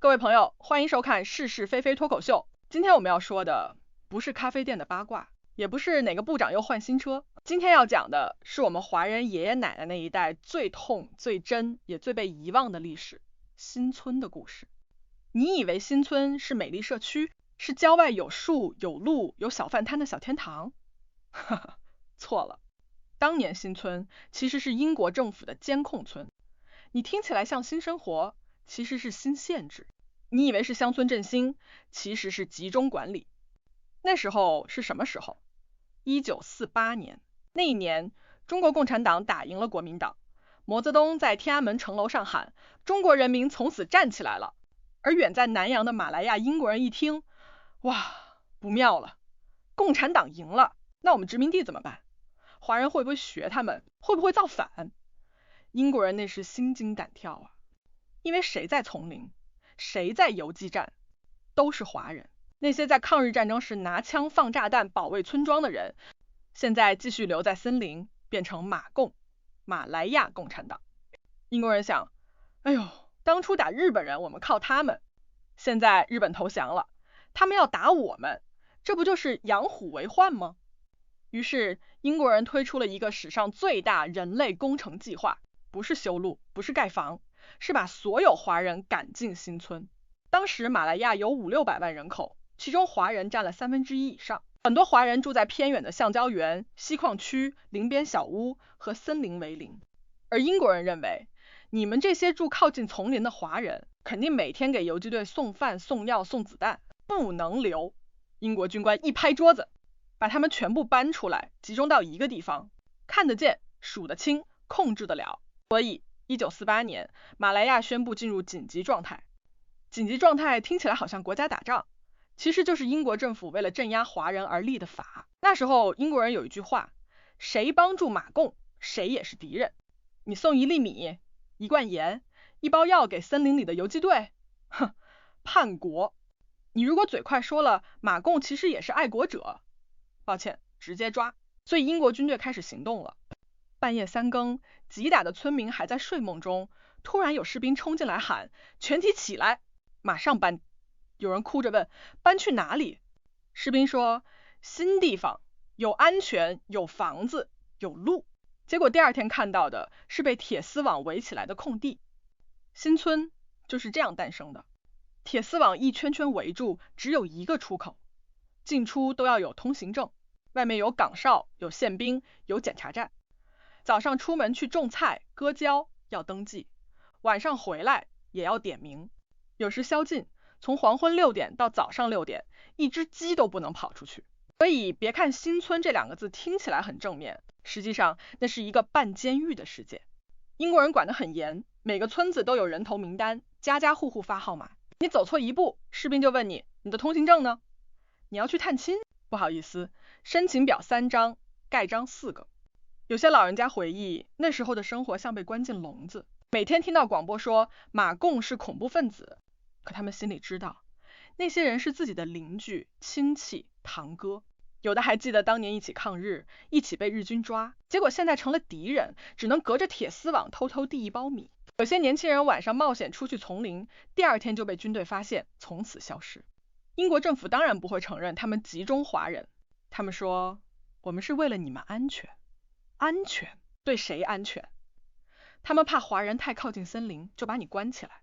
各位朋友，欢迎收看是是非非脱口秀。今天我们要说的不是咖啡店的八卦，也不是哪个部长又换新车，今天要讲的是我们华人爷爷奶奶那一代最痛、最真也最被遗忘的历史——新村的故事。你以为新村是美丽社区，是郊外有树、有路、有小饭摊的小天堂？哈哈，错了。当年新村其实是英国政府的监控村，你听起来像新生活，其实是新限制。你以为是乡村振兴，其实是集中管理。那时候是什么时候？1948年。那一年，中国共产党打赢了国民党，毛泽东在天安门城楼上喊：“中国人民从此站起来了。”而远在南洋的马来亚英国人一听，哇，不妙了，共产党赢了，那我们殖民地怎么办？华人会不会学他们？会不会造反？英国人那时心惊胆跳啊，因为谁在丛林，谁在游击战，都是华人。那些在抗日战争时拿枪放炸弹保卫村庄的人，现在继续留在森林，变成马共，马来亚共产党。英国人想，哎呦，当初打日本人我们靠他们，现在日本投降了，他们要打我们，这不就是养虎为患吗？于是英国人推出了一个史上最大人类工程计划，不是修路，不是盖房，是把所有华人赶进新村。当时马来亚有500-600万人口，其中华人占了1/3以上。很多华人住在偏远的橡胶园、锡矿区、林边小屋和森林为邻。而英国人认为，你们这些住靠近丛林的华人，肯定每天给游击队送饭、送药、送子弹，不能留。英国军官一拍桌子，把他们全部搬出来，集中到一个地方，看得见、数得清、控制得了。所以1948年，马来亚宣布进入紧急状态。紧急状态听起来好像国家打仗，其实就是英国政府为了镇压华人而立的法。那时候英国人有一句话，谁帮助马共，谁也是敌人。你送1粒米、1罐盐、1包药给森林里的游击队，哼，叛国。你如果嘴快说了马共其实也是爱国者，抱歉，直接抓。所以英国军队开始行动了。半夜3更，击打的村民还在睡梦中，突然有士兵冲进来喊：“全体起来，马上搬！”有人哭着问：“搬去哪里？”士兵说：“新地方，有安全，有房子，有路。”结果第二天看到的是被铁丝网围起来的空地。新村就是这样诞生的。铁丝网一圈圈围住，只有一个出口，进出都要有通行证，外面有岗哨，有宪兵，有检查站。早上出门去种菜、割胶要登记，晚上回来也要点名。有时宵禁，从黄昏6点到早上6点，一只鸡都不能跑出去。所以别看新村这2个字听起来很正面，实际上那是一个半监狱的世界。英国人管得很严，每个村子都有人头名单，家家户户发号码。你走错一步，士兵就问你的通行证呢？你要去探亲，不好意思，申请表3张，盖章4个。有些老人家回忆，那时候的生活像被关进笼子，每天听到广播说马共是恐怖分子，可他们心里知道，那些人是自己的邻居、亲戚、堂哥，有的还记得当年一起抗日，一起被日军抓，结果现在成了敌人，只能隔着铁丝网偷偷递1包米。有些年轻人晚上冒险出去丛林，第2天就被军队发现，从此消失。英国政府当然不会承认他们集中华人，他们说，我们是为了你们安全。安全？对谁安全？他们怕华人太靠近森林，就把你关起来，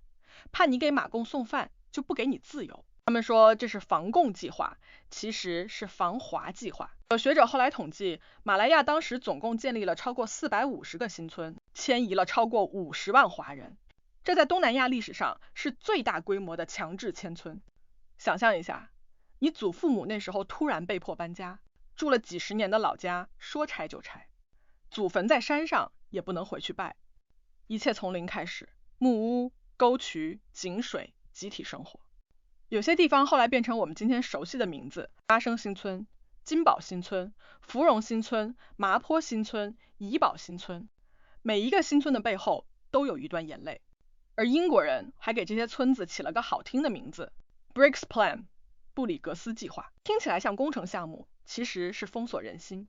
怕你给马共送饭，就不给你自由。他们说这是防共计划，其实是防华计划。有学者后来统计，马来亚当时总共建立了超过450个新村，迁移了超过50万华人。这在东南亚历史上是最大规模的强制迁村。想象一下，你祖父母那时候突然被迫搬家，住了几十年的老家说拆就拆，祖坟在山上也不能回去拜，一切从零开始，木屋、沟渠、井水，集体生活。有些地方后来变成我们今天熟悉的名字，巴生新村、金宝新村、芙蓉新村、麻坡新村、怡保新村。每一个新村的背后都有一段眼泪。而英国人还给这些村子起了个好听的名字 Briggs Plan， 布里格斯计划，听起来像工程项目，其实是封锁人心。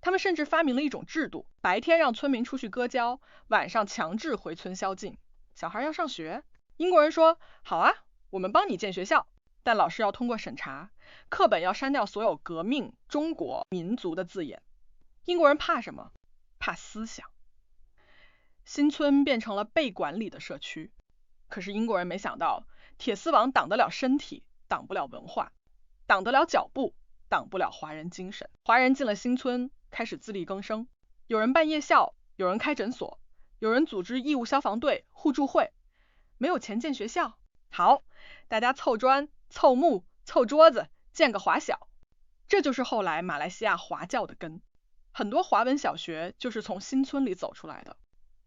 他们甚至发明了一种制度，白天让村民出去割胶，晚上强制回村宵禁，小孩要上学。英国人说好啊，我们帮你建学校，但老师要通过审查，课本要删掉所有革命、中国、民族的字眼。英国人怕什么？怕思想。新村变成了被管理的社区，可是英国人没想到，铁丝网挡得了身体，挡不了文化，挡得了脚步，挡不了华人精神。华人进了新村，开始自力更生，有人办夜校，有人开诊所，有人组织义务消防队、互助会。没有钱建学校，好，大家凑砖、凑木、凑桌子，建个华小。这就是后来马来西亚华教的根。很多华文小学就是从新村里走出来的，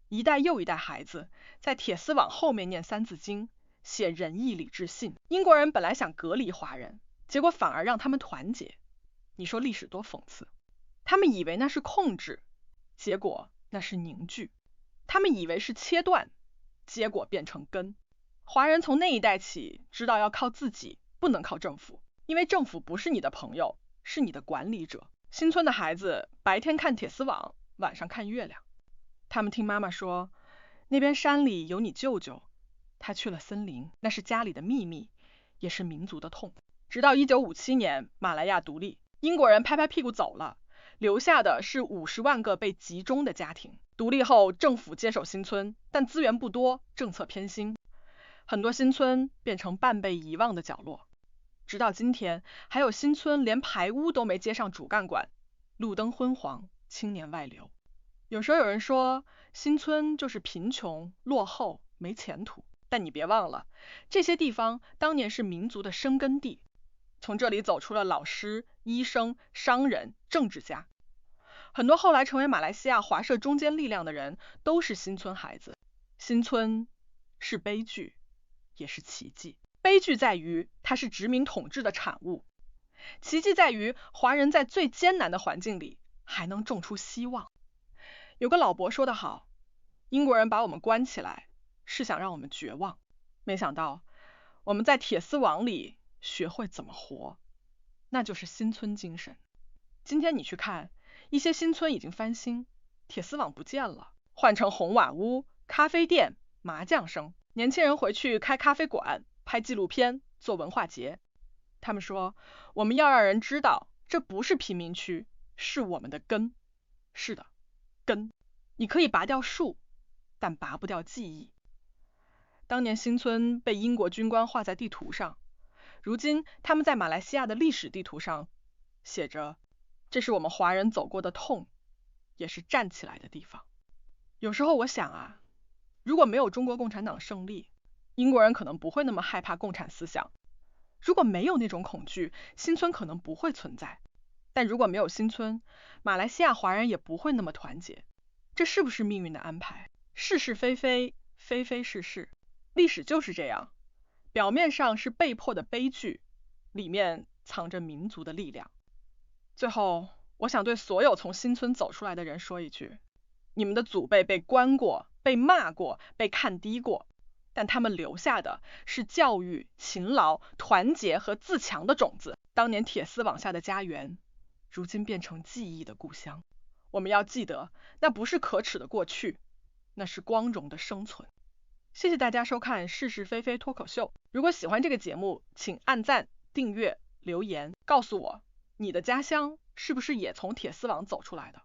一代又一代孩子在铁丝网后面念三字经，写仁义礼智信。英国人本来想隔离华人，结果反而让他们团结。你说历史多讽刺？他们以为那是控制，结果那是凝聚；他们以为是切断，结果变成根。华人从那一代起知道要靠自己，不能靠政府，因为政府不是你的朋友，是你的管理者。新村的孩子白天看铁丝网，晚上看月亮。他们听妈妈说，那边山里有你舅舅，他去了森林，那是家里的秘密，也是民族的痛。直到1957年马来亚独立，英国人拍拍屁股走了，留下的是50万个被集中的家庭。独立后政府接手新村，但资源不多，政策偏心，很多新村变成半被遗忘的角落。直到今天，还有新村连排污都没接上主干管，路灯昏黄，青年外流。有时候有人说新村就是贫穷、落后、没前途，但你别忘了，这些地方当年是民族的生根地，从这里走出了老师、医生、商人、政治家。很多后来成为马来西亚华社中坚力量的人都是新村孩子。新村是悲剧，也是奇迹。悲剧在于它是殖民统治的产物，奇迹在于华人在最艰难的环境里还能种出希望。有个老伯说得好，英国人把我们关起来是想让我们绝望，没想到我们在铁丝网里学会怎么活，那就是新村精神。今天你去看，一些新村已经翻新，铁丝网不见了，换成红瓦屋、咖啡店、麻将声，年轻人回去开咖啡馆、拍纪录片、做文化节。他们说，我们要让人知道，这不是贫民区，是我们的根。是的，根。你可以拔掉树，但拔不掉记忆。当年新村被英国军官画在地图上，如今他们在马来西亚的历史地图上写着，这是我们华人走过的痛，也是站起来的地方。有时候我想啊，如果没有中国共产党胜利，英国人可能不会那么害怕共产思想。如果没有那种恐惧，新村可能不会存在。但如果没有新村，马来西亚华人也不会那么团结。这是不是命运的安排？是是非非，非非是是，历史就是这样。表面上是被迫的悲剧，里面藏着民族的力量。最后，我想对所有从新村走出来的人说一句，你们的祖辈被关过，被骂过，被看低过，但他们留下的是教育、勤劳、团结和自强的种子。当年铁丝网下的家园，如今变成记忆的故乡。我们要记得，那不是可耻的过去，那是光荣的生存。谢谢大家收看是是非非脱口秀。如果喜欢这个节目，请按赞、订阅、留言，告诉我你的家乡是不是也从铁丝网走出来的。